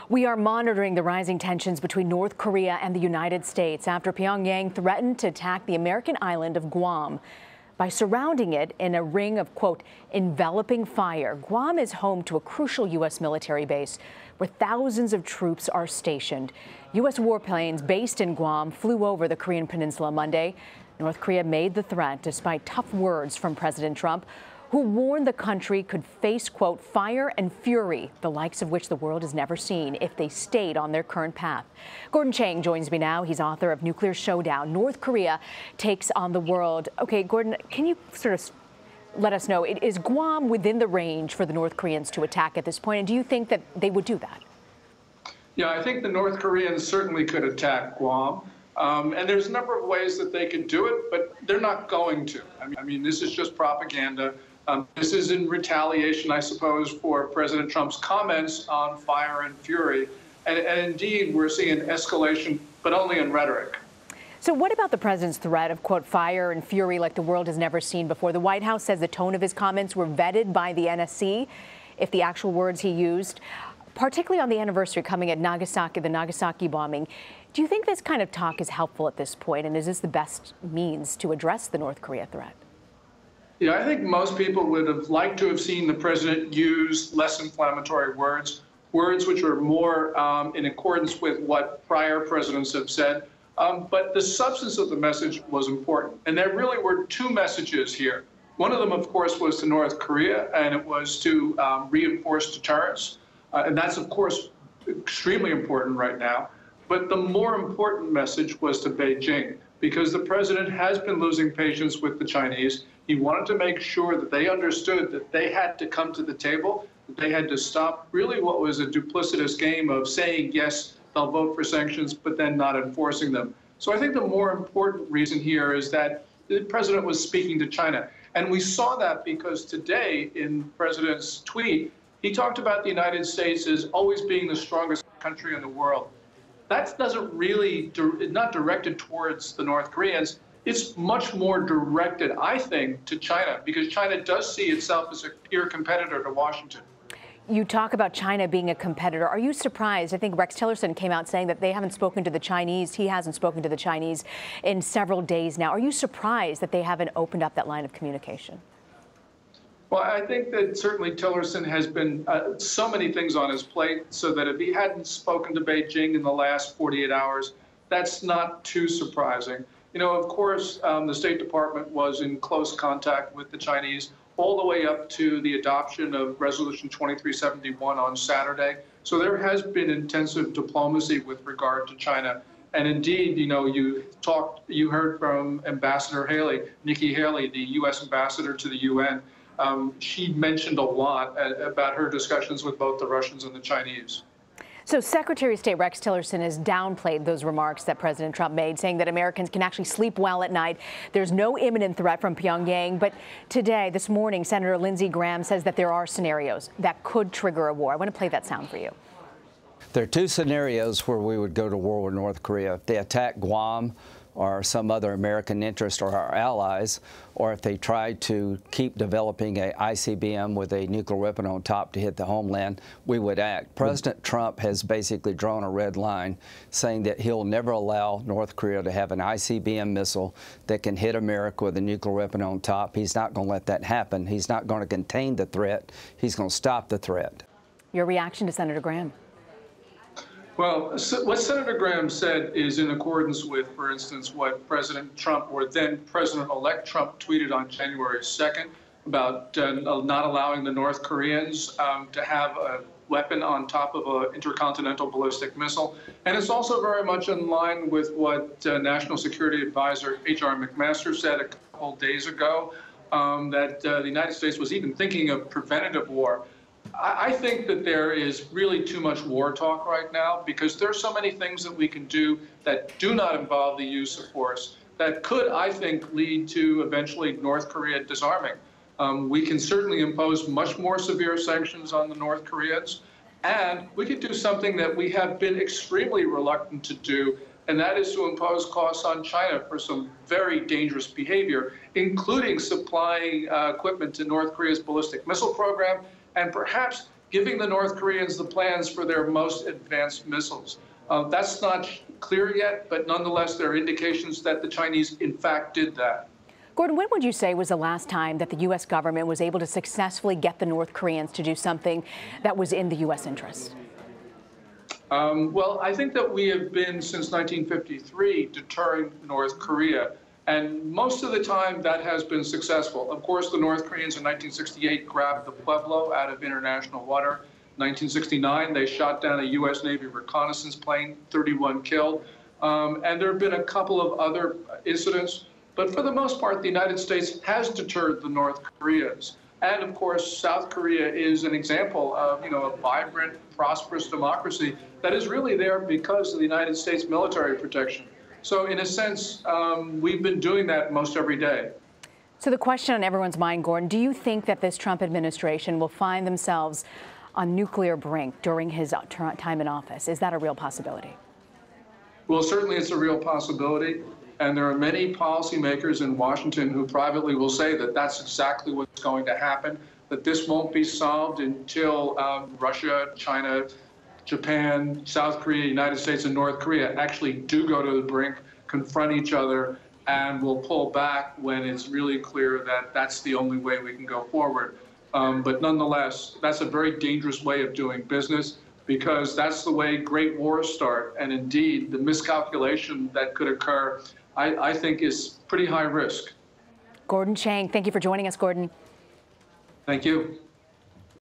We are monitoring the rising tensions between North Korea and the United States after Pyongyang threatened to attack the American island of Guam by surrounding it in a ring of, quote, enveloping fire. Guam is home to a crucial U.S. military base where thousands of troops are stationed. U.S. warplanes based in Guam flew over the Korean peninsula Monday. North Korea made the threat despite tough words from President Trump, who warned the country could face, quote, fire and fury, the likes of which the world has never seen if they stayed on their current path. Gordon Chang joins me now. He's author of Nuclear Showdown, North Korea Takes on the World. Okay, Gordon, can you sort of let us know, is Guam within the range for the North Koreans to attack at this point? And do you think that they would do that? Yeah, I think the North Koreans certainly could attack Guam. And there's a number of ways that they could do it, but they're not going to. I mean, this is just propaganda. This is in retaliation, I suppose, for President Trump's comments on fire and fury. And indeed, we're seeing an escalation, but only in rhetoric. So what about the president's threat of, quote, fire and fury like the world has never seen before? The White House says the tone of his comments were vetted by the NSC, if the actual words he used, particularly on the anniversary coming at Nagasaki, the Nagasaki bombing. Do you think this kind of talk is helpful at this point, and is this the best means to address the North Korea threat? Yeah, I think most people would have liked to have seen the president use less inflammatory words, words which are more in accordance with what prior presidents have said. But the substance of the message was important. And there really were two messages here. One of them, of course, was to North Korea, and it was to reinforce deterrence. And that's, of course, extremely important right now. But the more important message was to Beijing, because the president has been losing patience with the Chinese. He wanted to make sure that they understood that they had to come to the table, that they had to stop really what was a duplicitous game of saying, yes, they'll vote for sanctions, but then not enforcing them. So I think the more important reason here is that the president was speaking to China. And we saw that because today in the president's tweet, he talked about the United States as always being the strongest country in the world. That doesn't really, not directed towards the North Koreans. It's much more directed, I think, to China, because China does see itself as a peer competitor to Washington. You talk about China being a competitor. Are you surprised? I think Rex Tillerson came out saying that they haven't spoken to the Chinese. He hasn't spoken to the Chinese in several days now. Are you surprised that they haven't opened up that line of communication? Well, I think that certainly Tillerson has been so many things on his plate, so that if he hadn't spoken to Beijing in the last 48 hours, that's not too surprising. You know, of course, the State Department was in close contact with the Chinese all the way up to the adoption of Resolution 2371 on Saturday. So there has been intensive diplomacy with regard to China. And indeed, you know, you heard from Ambassador Haley, Nikki Haley, the U.S. ambassador to the UN. She mentioned a lot about her discussions with both the Russians and the Chinese. So Secretary of State Rex Tillerson has downplayed those remarks that President Trump made, saying that Americans can actually sleep well at night. There's no imminent threat from Pyongyang. But today, this morning, Senator Lindsey Graham says that there are scenarios that could trigger a war. I want to play that sound for you. There are two scenarios where we would go to war with North Korea. If they attack Guam or some other American interest or our allies, or if they try to keep developing a ICBM with a nuclear weapon on top to hit the homeland, we would act. President Trump has basically drawn a red line, saying that he'll never allow North Korea to have an ICBM missile that can hit America with a nuclear weapon on top. He's not going to let that happen. He's not going to contain the threat. He's going to stop the threat. Your reaction to Senator Graham? Well, what Senator Graham said is in accordance with, for instance, what President Trump or then President-elect Trump tweeted on January 2nd about not allowing the North Koreans to have a weapon on top of an intercontinental ballistic missile. And it's also very much in line with what National Security Advisor H.R. McMaster said a couple days ago, that the United States was even thinking of preventative war. I think that there is really too much war talk right now, because there are so many things that we can do that do not involve the use of force that could, I think, lead to eventually North Korea disarming. We can certainly impose much more severe sanctions on the North Koreans, and we could do something that we have been extremely reluctant to do, and that is to impose costs on China for some very dangerous behavior, including supplying equipment to North Korea's ballistic missile program, and perhaps giving the North Koreans the plans for their most advanced missiles. That's not clear yet, but nonetheless, there are indications that the Chinese, in fact, did that. Gordon, when would you say was the last time that the U.S. government was able to successfully get the North Koreans to do something that was in the U.S. interest? Well, I think that we have been, since 1953, deterring North Korea. And most of the time, that has been successful. Of course, the North Koreans in 1968 grabbed the Pueblo out of international water. 1969, they shot down a U.S. Navy reconnaissance plane, 31 killed. And there have been a couple of other incidents. But for the most part, the United States has deterred the North Koreans. And of course, South Korea is an example of, a vibrant, prosperous democracy that is really there because of the United States military protection. So in a sense, we've been doing that most every day. So the question on everyone's mind, Gordon, do you think that this Trump administration will find themselves on nuclear brink during his time in office? Is that a real possibility? Well, certainly it's a real possibility. And there are many policymakers in Washington who privately will say that that's exactly what's going to happen, that this won't be solved until Russia, China, Japan, South Korea, United States, and North Korea actually do go to the brink, confront each other, and will pull back when it's really clear that that's the only way we can go forward. But nonetheless, that's a very dangerous way of doing business, because that's the way great wars start. And indeed, the miscalculation that could occur, I think, is pretty high risk. Gordon Chang, thank you for joining us, Gordon. Thank you.